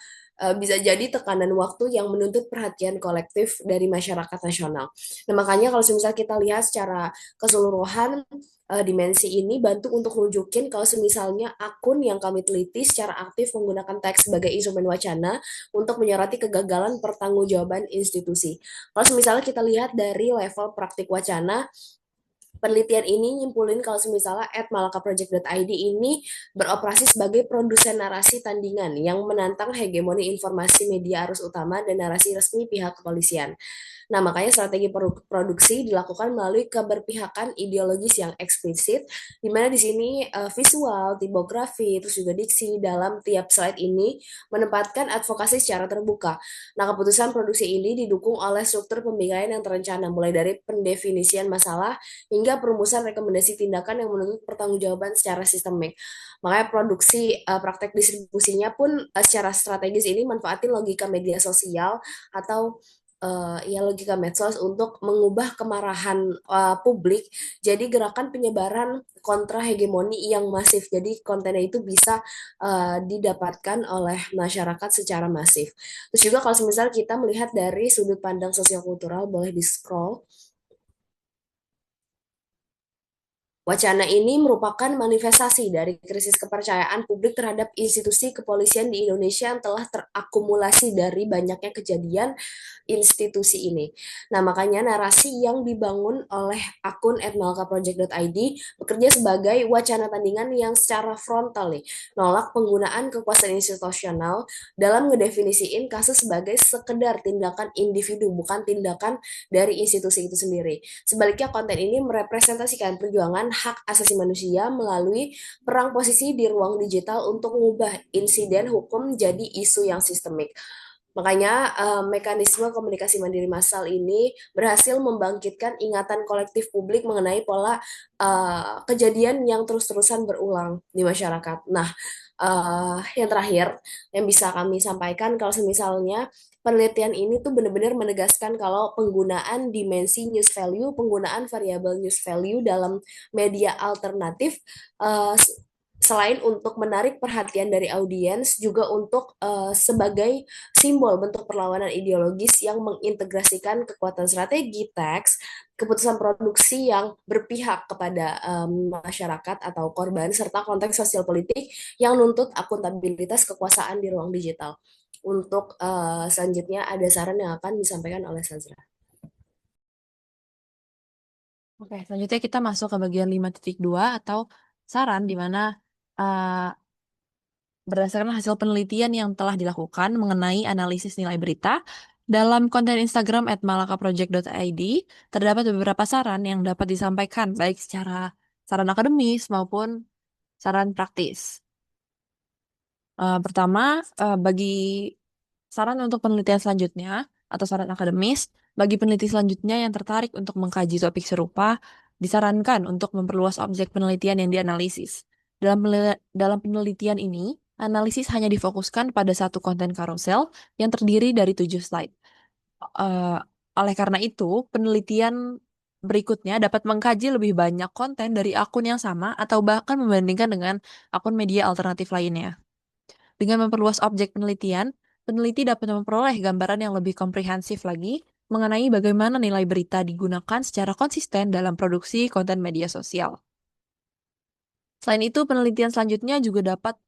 bisa jadi tekanan waktu yang menuntut perhatian kolektif dari masyarakat nasional. Nah, makanya kalau misalnya kita lihat secara keseluruhan, dimensi ini bantu untuk nunjukin kalau misalnya akun yang kami teliti secara aktif menggunakan teks sebagai instrumen wacana untuk menyoroti kegagalan pertanggungjawaban institusi. Kalau misalnya kita lihat dari level praktik wacana, penelitian ini nyimpulin kalau misalnya @malakaproject.id ini beroperasi sebagai produsen narasi tandingan yang menantang hegemoni informasi media arus utama dan narasi resmi pihak kepolisian. Nah, makanya strategi produksi dilakukan melalui keberpihakan ideologis yang eksplisit, di mana di sini visual, tipografi, terus juga diksi dalam tiap slide ini menempatkan advokasi secara terbuka. Nah, keputusan produksi ini didukung oleh struktur pembingkaian yang terencana, mulai dari pendefinisian masalah hingga perumusan rekomendasi tindakan yang menuntut pertanggungjawaban secara sistemik. Makanya produksi praktek distribusinya pun secara strategis ini manfaatin logika media sosial atau ya logika medsos untuk mengubah kemarahan publik jadi gerakan penyebaran kontra hegemoni yang masif. Jadi kontennya itu bisa didapatkan oleh masyarakat secara masif. Terus juga kalau misalnya kita melihat dari sudut pandang sosial kultural, boleh di scroll. Wacana ini merupakan manifestasi dari krisis kepercayaan publik terhadap institusi kepolisian di Indonesia yang telah terakumulasi dari banyaknya kejadian institusi ini. Nah, makanya narasi yang dibangun oleh akun @malkaproject.id bekerja sebagai wacana tandingan yang secara frontal nih, nolak penggunaan kekuasaan institusional dalam ngedefinisiin kasus sebagai sekedar tindakan individu, bukan tindakan dari institusi itu sendiri. Sebaliknya, konten ini merepresentasikan perjuangan hak asasi manusia melalui perang posisi di ruang digital untuk mengubah insiden hukum jadi isu yang sistemik. Makanya mekanisme komunikasi mandiri massal ini berhasil membangkitkan ingatan kolektif publik mengenai pola kejadian yang terus-terusan berulang di masyarakat. Nah, yang terakhir yang bisa kami sampaikan kalau misalnya penelitian ini tuh benar-benar menegaskan kalau penggunaan dimensi news value, penggunaan variabel news value dalam media alternatif uh, selain untuk menarik perhatian dari audiens juga untuk sebagai simbol bentuk perlawanan ideologis yang mengintegrasikan kekuatan strategi teks, keputusan produksi yang berpihak kepada masyarakat atau korban serta konteks sosial politik yang nuntut akuntabilitas kekuasaan di ruang digital. Untuk selanjutnya ada saran yang akan disampaikan oleh Sazra. Oke, selanjutnya kita masuk ke bagian 5.2 atau saran di mana uh, berdasarkan hasil penelitian yang telah dilakukan mengenai analisis nilai berita, dalam konten Instagram @malakaproject.id terdapat beberapa saran yang dapat disampaikan baik secara saran akademis maupun saran praktis. Pertama, bagi saran untuk penelitian selanjutnya atau saran akademis, bagi peneliti selanjutnya yang tertarik untuk mengkaji topik serupa, disarankan untuk memperluas objek penelitian yang dianalisis. Dalam penelitian ini, Analisis hanya difokuskan pada satu konten karusel yang terdiri dari 7 slide. Eh, oleh karena itu, penelitian berikutnya dapat mengkaji lebih banyak konten dari akun yang sama atau bahkan membandingkan dengan akun media alternatif lainnya. Dengan memperluas objek penelitian, peneliti dapat memperoleh gambaran yang lebih komprehensif lagi mengenai bagaimana nilai berita digunakan secara konsisten dalam produksi konten media sosial. Selain itu, penelitian selanjutnya juga dapat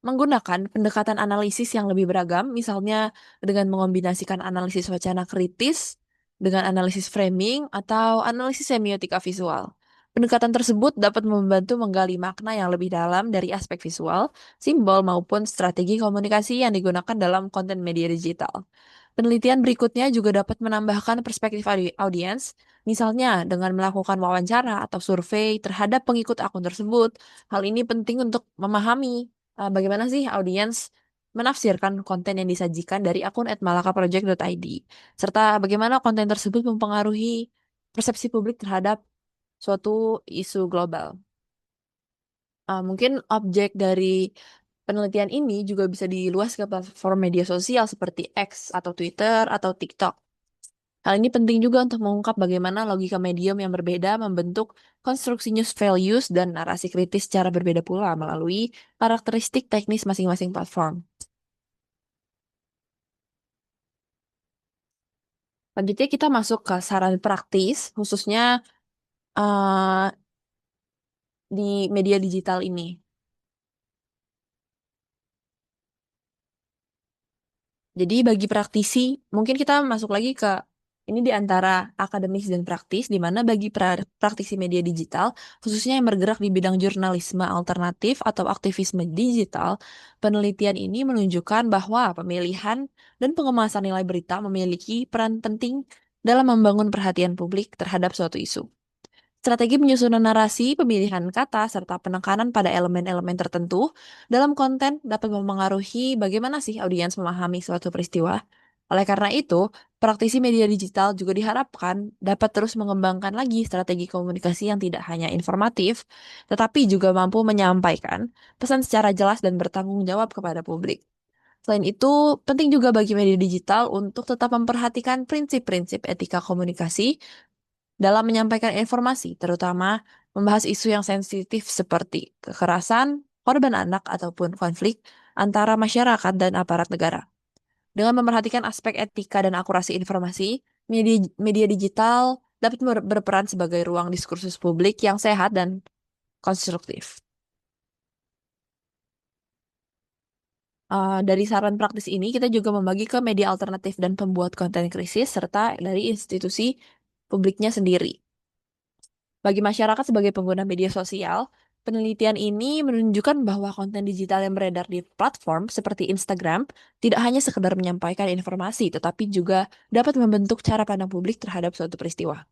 menggunakan pendekatan analisis yang lebih beragam, misalnya dengan mengombinasikan analisis wacana kritis dengan analisis framing atau analisis semiotika visual. Pendekatan tersebut dapat membantu menggali makna yang lebih dalam dari aspek visual, simbol, maupun strategi komunikasi yang digunakan dalam konten media digital. Penelitian berikutnya juga dapat menambahkan perspektif audiens, misalnya dengan melakukan wawancara atau survei terhadap pengikut akun tersebut. Hal ini penting untuk memahami bagaimana sih audiens menafsirkan konten yang disajikan dari akun @malakaproject.id, serta bagaimana konten tersebut mempengaruhi persepsi publik terhadap suatu isu global. Mungkin objek dari penelitian ini juga bisa diluas ke platform media sosial seperti X atau Twitter atau TikTok. Hal ini penting juga untuk mengungkap bagaimana logika medium yang berbeda membentuk konstruksi news values dan narasi kritis secara berbeda pula melalui karakteristik teknis masing-masing platform. Selanjutnya kita masuk ke saran praktis, khususnya eh, di media digital ini. Jadi bagi praktisi, mungkin kita masuk lagi ke ini di antara akademis dan praktis, di mana bagi praktisi media digital, khususnya yang bergerak di bidang jurnalisme alternatif atau aktivisme digital, penelitian ini menunjukkan bahwa pemilihan dan pengemasan nilai berita memiliki peran penting dalam membangun perhatian publik terhadap suatu isu. Strategi penyusunan narasi, pemilihan kata, serta penekanan pada elemen-elemen tertentu dalam konten dapat memengaruhi bagaimana sih audiens memahami suatu peristiwa. Oleh karena itu, praktisi media digital juga diharapkan dapat terus mengembangkan lagi strategi komunikasi yang tidak hanya informatif, tetapi juga mampu menyampaikan pesan secara jelas dan bertanggung jawab kepada publik. Selain itu, penting juga bagi media digital untuk tetap memperhatikan prinsip-prinsip etika komunikasi dalam menyampaikan informasi, terutama membahas isu yang sensitif seperti kekerasan, korban anak, ataupun konflik antara masyarakat dan aparat negara. Dengan memperhatikan aspek etika dan akurasi informasi, media digital dapat berperan sebagai ruang diskursus publik yang sehat dan konstruktif. Dari saran praktis ini, kita juga membagi ke media alternatif dan pembuat konten krisis, serta dari institusi publiknya sendiri. Bagi masyarakat sebagai pengguna media sosial, penelitian ini menunjukkan bahwa konten digital yang beredar di platform seperti Instagram tidak hanya sekedar menyampaikan informasi, tetapi juga dapat membentuk cara pandang publik terhadap suatu peristiwa.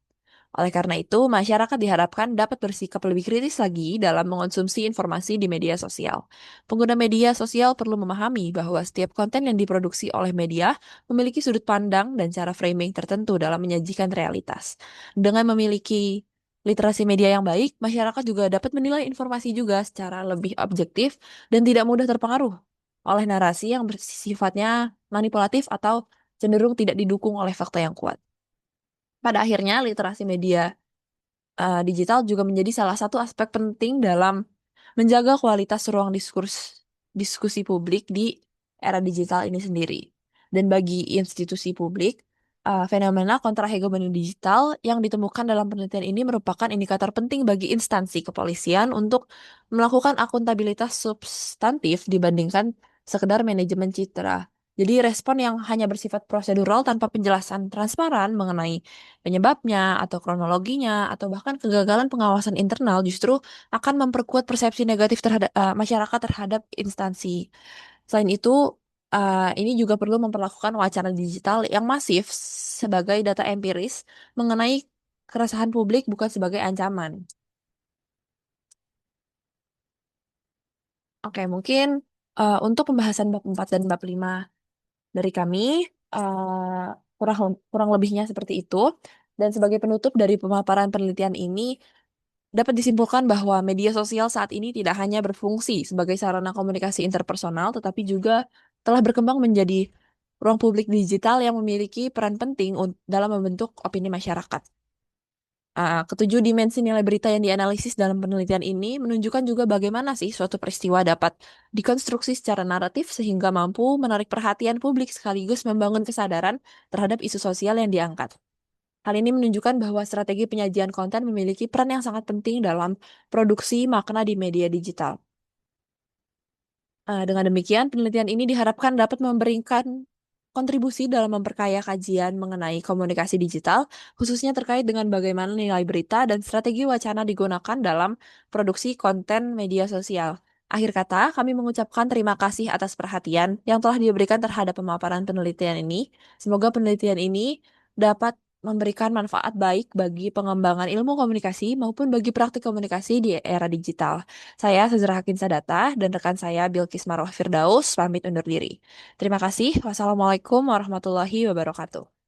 Oleh karena itu, masyarakat diharapkan dapat bersikap lebih kritis lagi dalam mengonsumsi informasi di media sosial. Pengguna media sosial perlu memahami bahwa setiap konten yang diproduksi oleh media memiliki sudut pandang dan cara framing tertentu dalam menyajikan realitas. Dengan memiliki literasi media yang baik, masyarakat juga dapat menilai informasi juga secara lebih objektif dan tidak mudah terpengaruh oleh narasi yang bersifatnya manipulatif atau cenderung tidak didukung oleh fakta yang kuat. Pada akhirnya, literasi media digital juga menjadi salah satu aspek penting dalam menjaga kualitas ruang diskusi publik di era digital ini sendiri. Dan bagi institusi publik, fenomena kontrahegemoni digital yang ditemukan dalam penelitian ini merupakan indikator penting bagi instansi kepolisian untuk melakukan akuntabilitas substantif dibandingkan sekedar manajemen citra. Jadi respon yang hanya bersifat prosedural tanpa penjelasan transparan mengenai penyebabnya atau kronologinya atau bahkan kegagalan pengawasan internal justru akan memperkuat persepsi negatif terhadap masyarakat terhadap instansi. Selain itu, ini juga perlu memperlakukan wacana digital yang masif sebagai data empiris mengenai keresahan publik bukan sebagai ancaman. Oke, mungkin untuk pembahasan bab 4 dan bab 5 dari kami kurang kurang lebihnya seperti itu. Dan sebagai penutup dari pemaparan penelitian ini, Dapat disimpulkan bahwa media sosial saat ini tidak hanya berfungsi sebagai sarana komunikasi interpersonal, tetapi juga telah berkembang menjadi ruang publik digital yang memiliki peran penting dalam membentuk opini masyarakat. Ketujuh dimensi nilai berita yang dianalisis dalam penelitian ini menunjukkan juga bagaimana sih suatu peristiwa dapat dikonstruksi secara naratif sehingga mampu menarik perhatian publik sekaligus membangun kesadaran terhadap isu sosial yang diangkat. Hal ini menunjukkan bahwa strategi penyajian konten memiliki peran yang sangat penting dalam produksi makna di media digital. Dengan demikian, penelitian ini diharapkan dapat memberikan kontribusi dalam memperkaya kajian mengenai komunikasi digital, khususnya terkait dengan bagaimana nilai berita dan strategi wacana digunakan dalam produksi konten media sosial. Akhir kata, kami mengucapkan terima kasih atas perhatian yang telah diberikan terhadap pemaparan penelitian ini. Semoga penelitian ini dapat memberikan manfaat baik bagi pengembangan ilmu komunikasi maupun bagi praktik komunikasi di era digital. Saya Sezra Hakin Sadata dan rekan saya Bilkis Marwah Firdaus pamit undur diri. Terima kasih. Wassalamualaikum warahmatullahi wabarakatuh.